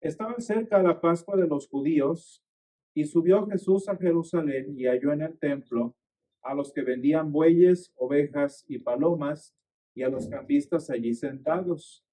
Estaba cerca la Pascua de los judíos, y subió Jesús a Jerusalén y halló en el templo a los que vendían bueyes, ovejas y palomas, y a los cambistas allí sentados.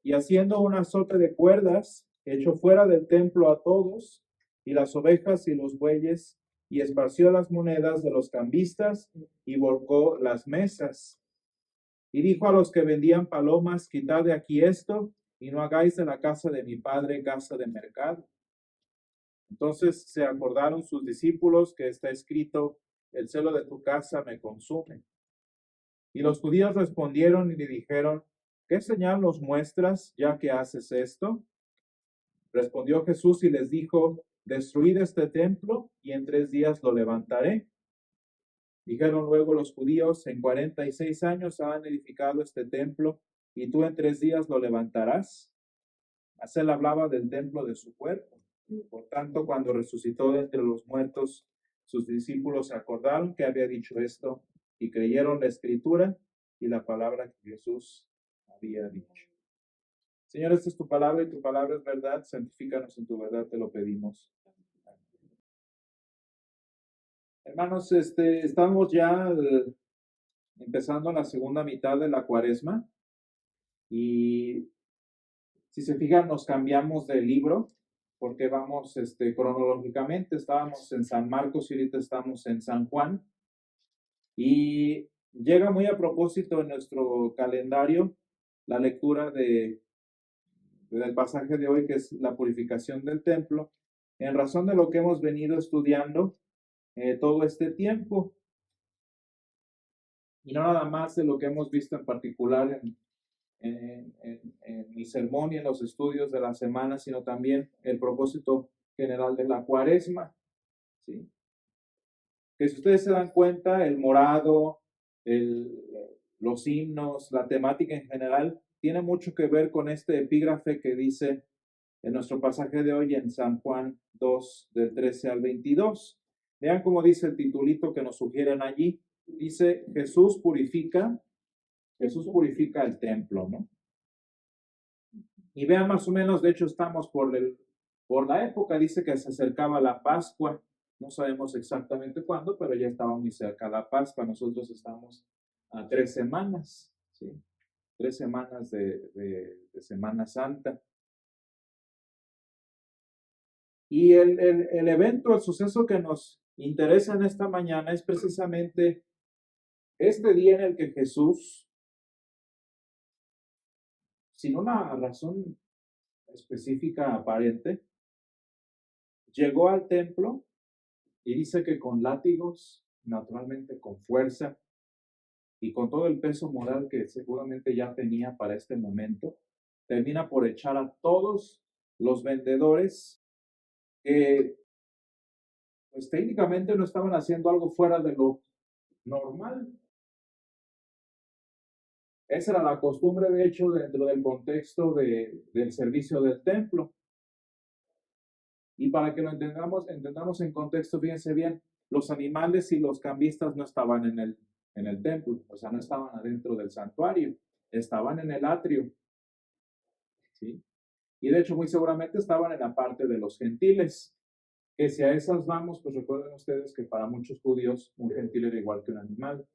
Y haciendo un azote de cuerdas, echó fuera del templo a todos, y las ovejas y los bueyes, y esparció las monedas de los cambistas, y volcó las mesas. Y dijo a los que vendían palomas: quitad de aquí esto, y no hagáis de la casa de mi padre casa de mercado. Entonces se acordaron sus discípulos que está escrito: el celo de tu casa me consume. Y los judíos respondieron y le dijeron: ¿qué señal nos muestras ya que haces esto? Respondió Jesús y les dijo: destruid este templo y en 3 días lo levantaré. Dijeron luego los judíos: en 46 años han edificado este templo, y tú en 3 días lo levantarás. Mas él hablaba del templo de su cuerpo. Por tanto, cuando resucitó de entre los muertos, sus discípulos se acordaron que había dicho esto, y creyeron la escritura y la palabra que Jesús había dicho. Señor, esta es tu palabra y tu palabra es verdad. Santifícanos en tu verdad, te lo pedimos. Hermanos, estamos ya empezando la segunda mitad de la Cuaresma, y si se fijan, nos cambiamos de libro porque vamos cronológicamente. Estábamos en San Marcos y ahorita estamos en San Juan, y llega muy a propósito en nuestro calendario la lectura del pasaje de hoy, que es la purificación del templo, en razón de lo que hemos venido estudiando todo este tiempo, y no nada más de lo que hemos visto en particular en el sermón y en los estudios de la semana, sino también el propósito general de la Cuaresma, ¿sí? Que si ustedes se dan cuenta, el morado, los himnos, la temática en general, tiene mucho que ver con este epígrafe que dice en nuestro pasaje de hoy en San Juan 2, del 13 al 22. Vean cómo dice el titulito que nos sugieren allí. Dice: Jesús purifica el templo, ¿no? Y vean más o menos, de hecho estamos por la época, dice que se acercaba la Pascua. No sabemos exactamente cuándo, pero ya estaba muy cerca la Pascua. Nosotros estamos a 3 semanas, ¿sí? 3 semanas de Semana Santa. Y el evento, el suceso que nos interesa en esta mañana es precisamente este día en el que Jesús, sin una razón específica aparente, llegó al templo, y dice que con látigos, naturalmente con fuerza y con todo el peso moral que seguramente ya tenía para este momento, termina por echar a todos los vendedores que pues técnicamente no estaban haciendo algo fuera de lo normal. Esa era la costumbre, de hecho, dentro del contexto del servicio del templo. Y para que lo entendamos en contexto, fíjense bien, los animales y los cambistas no estaban en el templo, o sea, no estaban adentro del santuario, estaban en el atrio, ¿sí? Y de hecho, muy seguramente estaban en la parte de los gentiles, que si a esas vamos, pues recuerden ustedes que para muchos judíos un gentil era igual que un animal.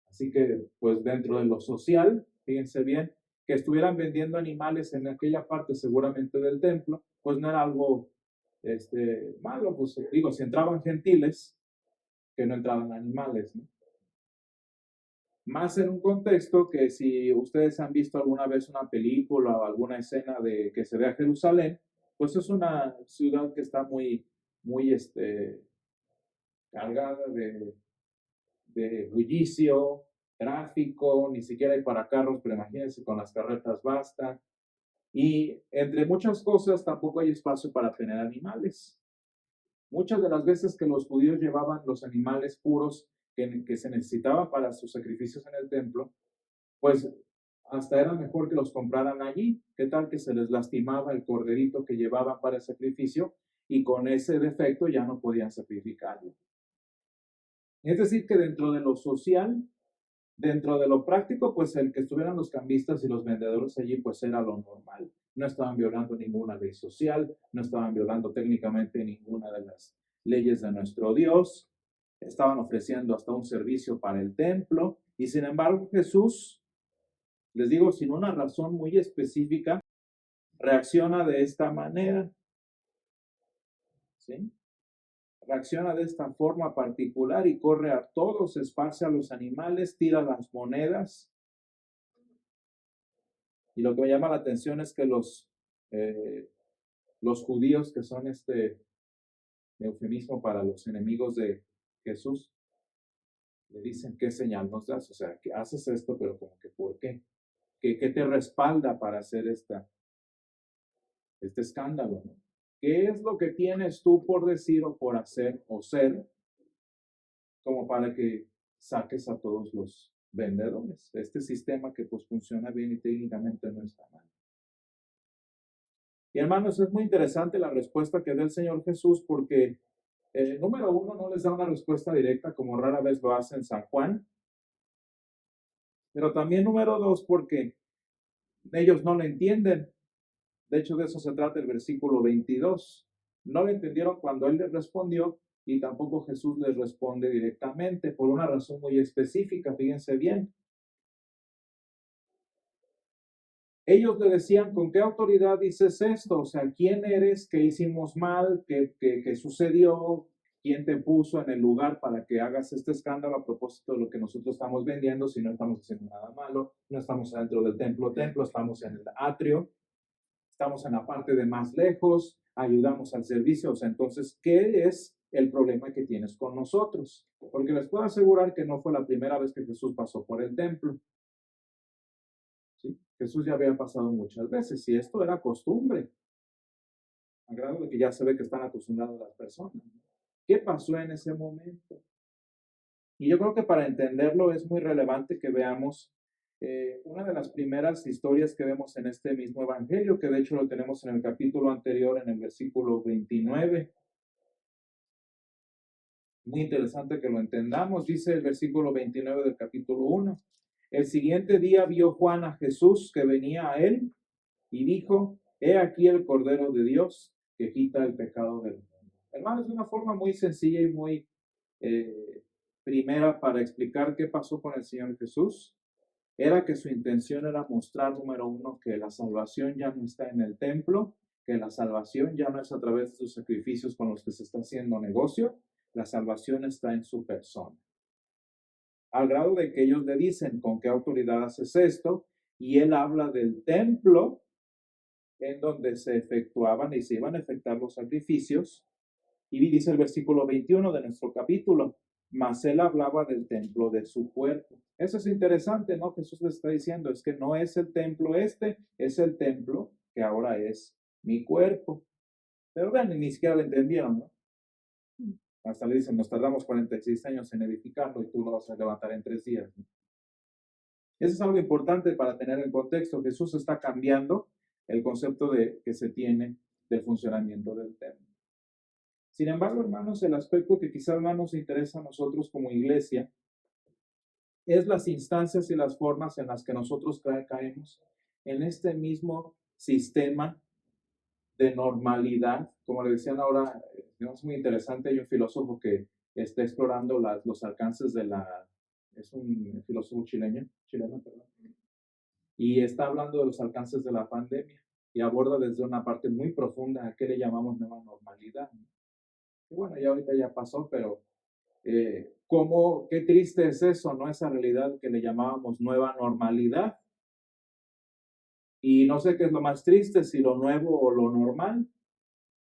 Así que, pues dentro de lo social, fíjense bien, que estuvieran vendiendo animales en aquella parte seguramente del templo, pues no era algo malo. Pues digo, si entraban gentiles, que no entraban animales, ¿no? Más en un contexto que si ustedes han visto alguna vez una película o alguna escena de que se ve a Jerusalén, pues es una ciudad que está muy, muy cargada de bullicio, tráfico, ni siquiera hay para carros, pero imagínense, con las carretas basta. Y entre muchas cosas tampoco hay espacio para tener animales. Muchas de las veces que los judíos llevaban los animales puros que se necesitaban para sus sacrificios en el templo, pues hasta era mejor que los compraran allí. ¿Qué tal que se les lastimaba el corderito que llevaban para el sacrificio y con ese defecto ya no podían sacrificarlo? Es decir, que dentro de lo social, dentro de lo práctico, pues el que estuvieran los cambistas y los vendedores allí, pues era lo normal. no estaban violando ninguna ley social, no estaban violando técnicamente ninguna de las leyes de nuestro Dios, estaban ofreciendo hasta un servicio para el templo, y sin embargo Jesús, les digo, sin una razón muy específica, reacciona de esta manera, ¿sí? Reacciona de esta forma particular y corre a todos, esparce a los animales, tira las monedas. Y lo que me llama la atención es que los judíos, que son este eufemismo para los enemigos de Jesús, le dicen: ¿qué señal nos das? O sea, que haces esto, pero como que ¿por qué? ¿Qué te respalda para hacer este escándalo, ¿no? ¿Qué es lo que tienes tú por decir o por hacer o ser como para que saques a todos los vendedores? Este sistema que pues funciona bien y técnicamente no está mal. Y hermanos, es muy interesante la respuesta que da el Señor Jesús, porque número uno, no les da una respuesta directa como rara vez lo hace en San Juan, pero también número dos, porque ellos no lo entienden. De hecho, de eso se trata el versículo 22. No lo entendieron cuando Él les respondió, y tampoco Jesús les responde directamente por una razón muy específica. Fíjense bien. Ellos le decían: ¿con qué autoridad dices esto? O sea, ¿quién eres? ¿Qué hicimos mal? ¿Qué sucedió? ¿Quién te puso en el lugar para que hagas este escándalo a propósito de lo que nosotros estamos vendiendo? Si no estamos haciendo nada malo, no estamos adentro del templo, estamos en el atrio, estamos en la parte de más lejos, ayudamos al servicio. O sea, entonces, ¿qué es el problema que tienes con nosotros? Porque les puedo asegurar que no fue la primera vez que Jesús pasó por el templo. ¿Sí? Jesús ya había pasado muchas veces y esto era costumbre, a grado de que ya se ve que están acostumbradas las personas. ¿Qué pasó en ese momento? Y yo creo que para entenderlo es muy relevante que veamos una de las primeras historias que vemos en este mismo evangelio, que de hecho lo tenemos en el capítulo anterior, en el versículo 29. Muy interesante que lo entendamos. Dice el versículo 29 del capítulo 1. El siguiente día vio Juan a Jesús que venía a él y dijo: he aquí el Cordero de Dios que quita el pecado del mundo. Hermanos, es una forma muy sencilla y muy primera para explicar qué pasó con el Señor Jesús. Era que su intención era mostrar, número uno, que la salvación ya no está en el templo, que la salvación ya no es a través de sus sacrificios con los que se está haciendo negocio, la salvación está en su persona. Al grado de que ellos le dicen: ¿con qué autoridad haces esto? Y él habla del templo en donde se efectuaban y se iban a efectuar los sacrificios. Y dice el versículo 21 de nuestro capítulo: mas él hablaba del templo de su cuerpo. Eso es interesante, ¿no? Jesús le está diciendo: es que no es el templo este, es el templo que ahora es mi cuerpo. Pero vean, ni siquiera lo entendieron, ¿no? Hasta le dicen: nos tardamos 46 años en edificarlo y tú lo vas a levantar en 3 días, ¿no? Eso es algo importante para tener en contexto. Jesús está cambiando el concepto que se tiene del funcionamiento del templo. Sin embargo, hermanos, el aspecto que quizás más nos interesa a nosotros como iglesia es las instancias y las formas en las que nosotros caemos en este mismo sistema de normalidad. Como le decían ahora, es muy interesante, hay un filósofo que está explorando los alcances es un filósofo chileno, perdón, y está hablando de los alcances de la pandemia y aborda desde una parte muy profunda a qué le llamamos nueva normalidad. Y bueno, ya ahorita ya pasó, pero qué triste es eso, ¿no? Esa realidad que le llamábamos nueva normalidad. Y no sé qué es lo más triste, si lo nuevo o lo normal.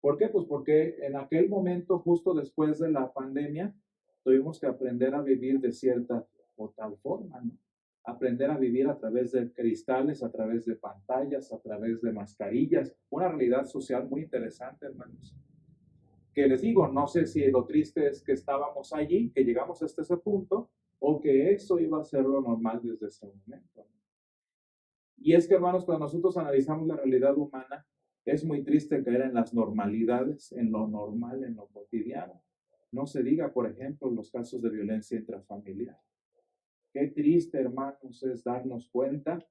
¿Por qué? Pues porque en aquel momento, justo después de la pandemia, tuvimos que aprender a vivir de cierta o tal forma, ¿no? Aprender a vivir a través de cristales, a través de pantallas, a través de mascarillas. Una realidad social muy interesante, hermanos. Que les digo, no sé si lo triste es que estábamos allí, que llegamos hasta ese punto, o que eso iba a ser lo normal desde ese momento. Y es que, hermanos, cuando nosotros analizamos la realidad humana, es muy triste caer en las normalidades, en lo normal, en lo cotidiano. No se diga, por ejemplo, los casos de violencia intrafamiliar. Qué triste, hermanos, es darnos cuenta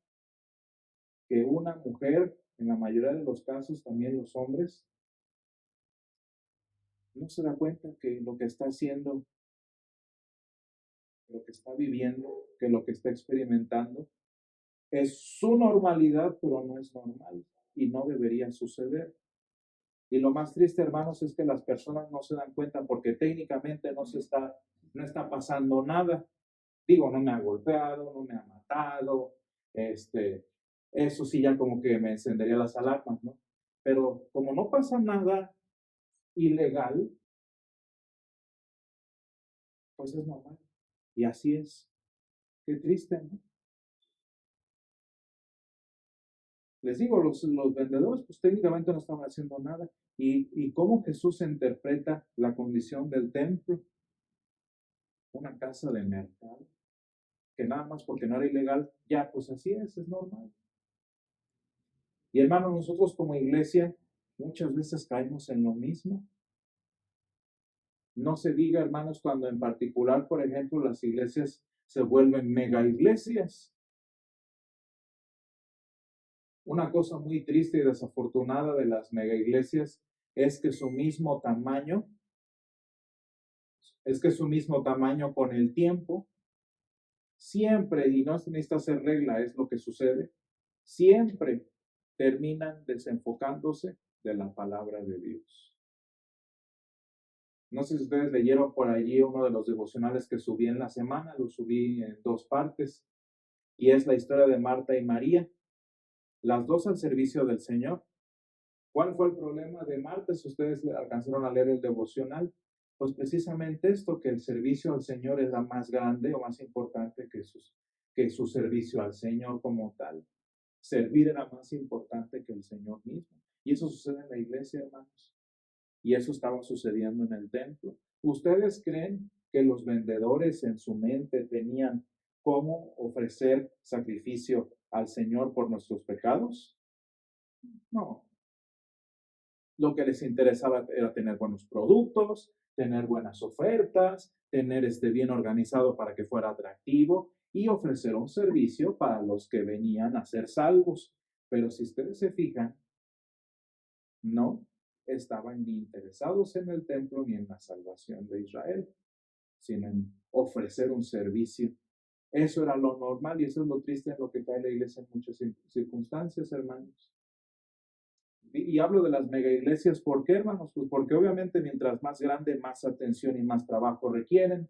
que una mujer en la mayoría de los casos también los hombres, no se da cuenta que lo que está haciendo, lo que está viviendo, que lo que está experimentando es su normalidad, pero no es normal y no debería suceder. Y lo más triste, hermanos, es que las personas no se dan cuenta porque técnicamente no está pasando nada. Digo, no me ha golpeado, no me ha matado, eso sí ya como que me encendería las alarmas, ¿no? Pero como no pasa nada ilegal, pues es normal. Y así es. Qué triste, ¿no? Les digo, los vendedores pues técnicamente no estaban haciendo nada. ¿Y cómo Jesús interpreta la condición del templo? Una casa de mercado, que nada más porque no era ilegal, ya pues así es normal. Y hermanos, nosotros como iglesia muchas veces caemos en lo mismo. No se diga, hermanos, cuando en particular, por ejemplo, las iglesias se vuelven mega iglesias. Una cosa muy triste y desafortunada de las mega iglesias es que su mismo tamaño, con el tiempo, siempre, y no necesita ser regla, es lo que sucede, siempre terminan desenfocándose de la palabra de Dios. No sé si ustedes leyeron por allí uno de los devocionales que subí en la semana, lo subí en 2 partes, y es la historia de Marta y María, las dos al servicio del Señor. ¿Cuál fue el problema de Marta? Si ustedes alcanzaron a leer el devocional, pues precisamente esto, que el servicio al Señor era más grande o más importante que su servicio al Señor como tal. Servir era más importante que el Señor mismo. Y eso sucede en la iglesia, hermanos. Y eso estaba sucediendo en el templo. ¿Ustedes creen que los vendedores en su mente tenían cómo ofrecer sacrificio al Señor por nuestros pecados? No. Lo que les interesaba era tener buenos productos, tener buenas ofertas, tener bien organizado para que fuera atractivo y ofrecer un servicio para los que venían a ser salvos. Pero si ustedes se fijan, no estaban ni interesados en el templo ni en la salvación de Israel, sino en ofrecer un servicio. Eso era lo normal y eso es lo triste en lo que cae la iglesia en muchas circunstancias, hermanos. Y hablo de las mega iglesias, ¿por qué, hermanos? Pues porque obviamente mientras más grande, más atención y más trabajo requieren.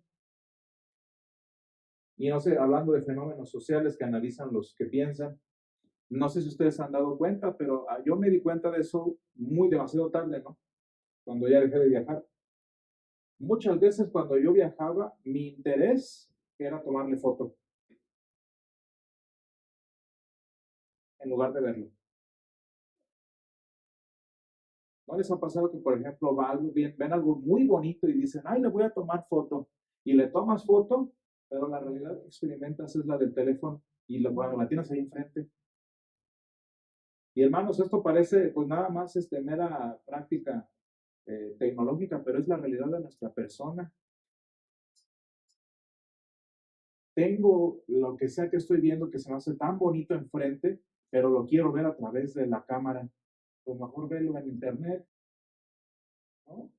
Y no sé, hablando de fenómenos sociales que analizan los que piensan, no sé si ustedes se han dado cuenta, pero yo me di cuenta de eso demasiado tarde, ¿no? Cuando ya dejé de viajar. Muchas veces cuando yo viajaba, mi interés era tomarle foto en lugar de verlo. ¿No les ha pasado que, por ejemplo, ven algo muy bonito y dicen, ay, le voy a tomar foto? Y le tomas foto, pero la realidad que experimentas es la del teléfono y la tienes ahí enfrente. Y hermanos, esto parece pues nada más mera práctica tecnológica, pero es la realidad de nuestra persona. Tengo lo que sea que estoy viendo que se me hace tan bonito enfrente, pero lo quiero ver a través de la cámara. Pues mejor verlo en internet, ¿no?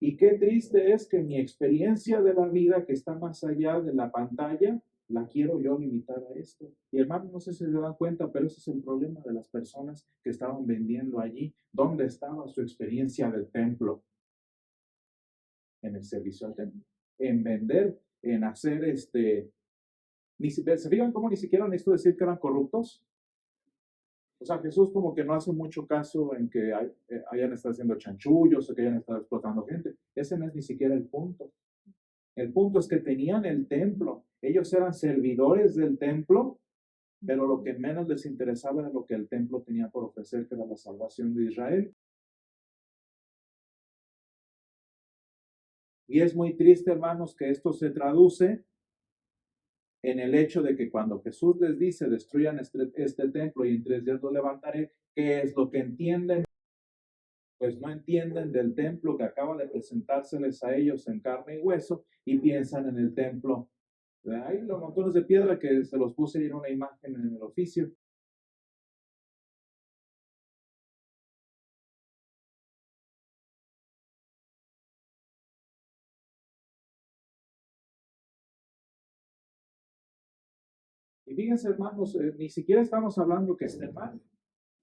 Y qué triste es que mi experiencia de la vida que está más allá de la pantalla, la quiero yo limitar a esto. Y hermano, no sé si se dan cuenta, pero ese es el problema de las personas que estaban vendiendo allí. ¿Dónde estaba su experiencia del templo? En el servicio al templo. En vender, en hacer ¿se fijan cómo ni siquiera necesito decir que eran corruptos? O sea, Jesús como que no hace mucho caso en que hayan estado haciendo chanchullos o que hayan estado explotando gente. Ese no es ni siquiera el punto. El punto es que tenían el templo. Ellos eran servidores del templo, pero lo que menos les interesaba era lo que el templo tenía por ofrecer, que era la salvación de Israel. Y es muy triste, hermanos, que esto se traduce en el hecho de que cuando Jesús les dice, destruyan este templo y en 3 días lo levantaré, ¿qué es lo que entienden? Pues no entienden del templo que acaba de presentárseles a ellos en carne y hueso y piensan en el templo. Hay los montones de piedra que se los puse en una imagen en el oficio. Y fíjense, hermanos, ni siquiera estamos hablando que esté mal.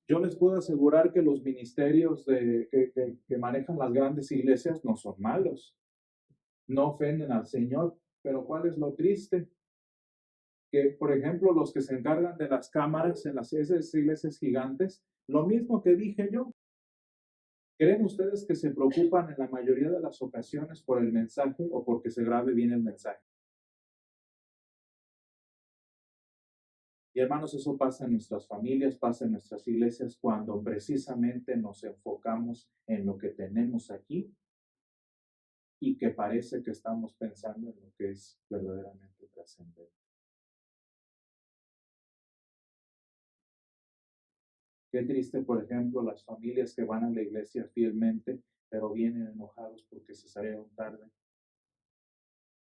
Yo les puedo asegurar que los ministerios que manejan las grandes iglesias no son malos, no ofenden al Señor, pero ¿cuál es lo triste? Que, por ejemplo, los que se encargan de las cámaras en esas iglesias gigantes, lo mismo que dije yo. ¿Creen ustedes que se preocupan en la mayoría de las ocasiones por el mensaje o porque se grabe bien el mensaje? Y hermanos, eso pasa en nuestras familias, pasa en nuestras iglesias cuando precisamente nos enfocamos en lo que tenemos aquí y que parece que estamos pensando en lo que es verdaderamente trascendente. Qué triste, por ejemplo, las familias que van a la iglesia fielmente, pero vienen enojados porque se salieron tarde.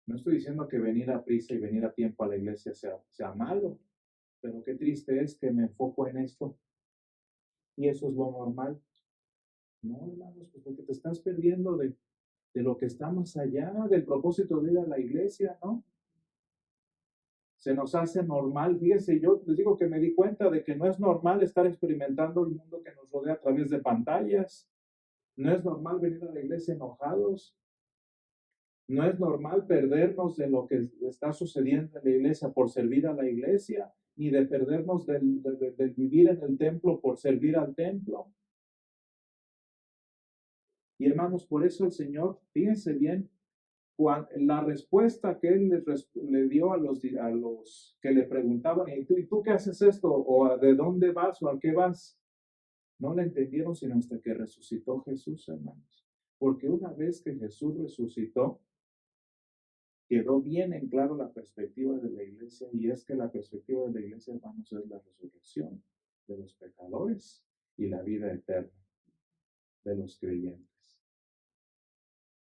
No estoy diciendo que venir a prisa y venir a tiempo a la iglesia sea malo, pero qué triste es que me enfoco en esto y eso es lo normal. No, hermanos, pues porque te estás perdiendo de lo que está más allá del propósito de ir a la iglesia, ¿no? Se nos hace normal, fíjense, yo les digo que me di cuenta de que no es normal estar experimentando el mundo que nos rodea a través de pantallas, no es normal venir a la iglesia enojados, no es normal perdernos de lo que está sucediendo en la iglesia por servir a la iglesia, ni de perdernos del vivir en el templo por servir al templo. Y hermanos, por eso el Señor, fíjense bien, la respuesta que Él le dio a los que le preguntaban, ¿y tú qué haces esto? ¿O de dónde vas? ¿O a qué vas? No la entendieron sino hasta que resucitó Jesús, hermanos. Porque una vez que Jesús resucitó, quedó bien en claro la perspectiva de la iglesia, y es que la perspectiva de la iglesia, hermanos, es la resurrección de los pecadores y la vida eterna de los creyentes.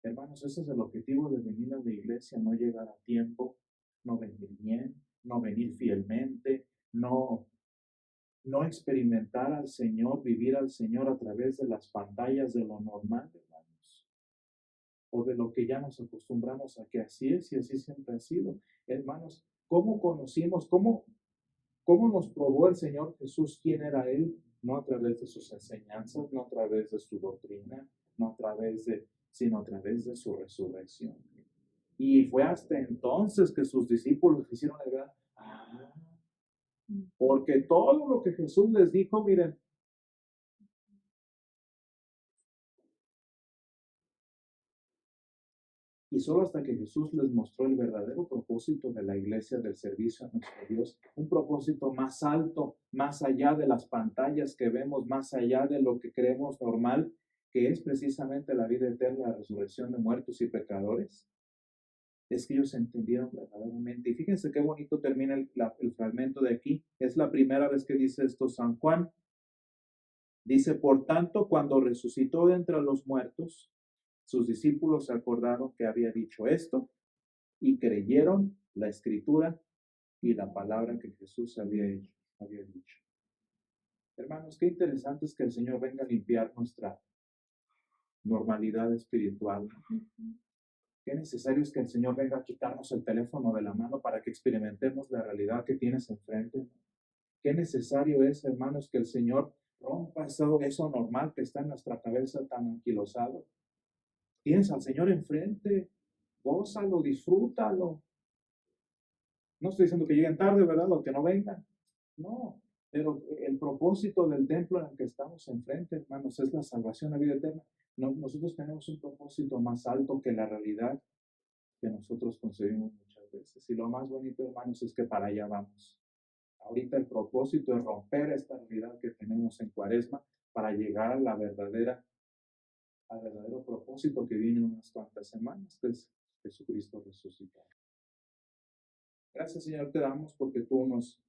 Hermanos, ese es el objetivo de venir a la iglesia, no llegar a tiempo, no venir bien, no venir fielmente, no experimentar al Señor, vivir al Señor a través de las pantallas de lo normal, hermanos, o de lo que ya nos acostumbramos a que así es y así siempre ha sido. Hermanos, ¿cómo conocimos, cómo nos probó el Señor Jesús quién era Él? No a través de sus enseñanzas, no a través de su doctrina, no a través sino a través de su resurrección. Y fue hasta entonces que sus discípulos hicieron el gran, porque todo lo que Jesús les dijo, miren, y solo hasta que Jesús les mostró el verdadero propósito de la iglesia, del servicio a nuestro Dios, un propósito más alto, más allá de las pantallas que vemos, más allá de lo que creemos normal, que es precisamente la vida eterna, la resurrección de muertos y pecadores, es que ellos entendieron verdaderamente. Y fíjense qué bonito termina el fragmento de aquí. Es la primera vez que dice esto San Juan. Dice, por tanto, cuando resucitó de entre los muertos, sus discípulos se acordaron que había dicho esto y creyeron la escritura y la palabra que Jesús había dicho. Hermanos, qué interesante es que el Señor venga a limpiar nuestra normalidad espiritual. Qué necesario es que el Señor venga a quitarnos el teléfono de la mano para que experimentemos la realidad que tienes enfrente. Qué necesario es, hermanos, que el Señor rompa eso normal que está en nuestra cabeza tan anquilosado. Tienes al Señor enfrente, gózalo, disfrútalo. No estoy diciendo que lleguen tarde, ¿verdad? O que no vengan. No, pero el propósito del templo en el que estamos enfrente, hermanos, es la salvación, la vida eterna. No, nosotros tenemos un propósito más alto que la realidad que nosotros concebimos muchas veces. Y lo más bonito, hermanos, es que para allá vamos. Ahorita el propósito es romper esta realidad que tenemos en Cuaresma para llegar a al verdadero propósito que viene en unas cuantas semanas, que es Jesucristo resucitado. Gracias, Señor, te damos porque tú nos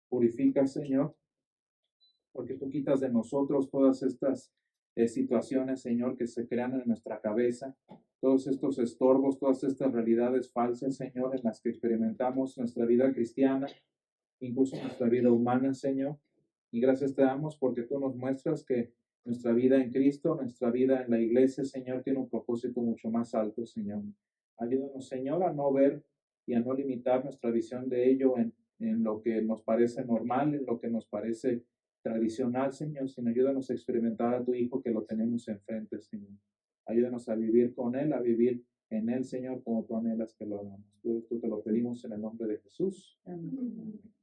purificas, Señor, porque tú quitas de nosotros todas estas situaciones, Señor, que se crean en nuestra cabeza, todos estos estorbos, todas estas realidades falsas, Señor, en las que experimentamos nuestra vida cristiana, incluso nuestra vida humana, Señor. Y gracias te damos porque tú nos muestras que nuestra vida en Cristo, nuestra vida en la iglesia, Señor, tiene un propósito mucho más alto, Señor. Ayúdanos, Señor, a no ver y a no limitar nuestra visión de ello en en lo que nos parece normal, en lo que nos parece tradicional, Señor, sino ayúdanos a experimentar a tu Hijo que lo tenemos enfrente, Señor. Ayúdanos a vivir con Él, a vivir en Él, Señor, como tú anhelas que lo hagamos. Tú te lo pedimos en el nombre de Jesús. Amén.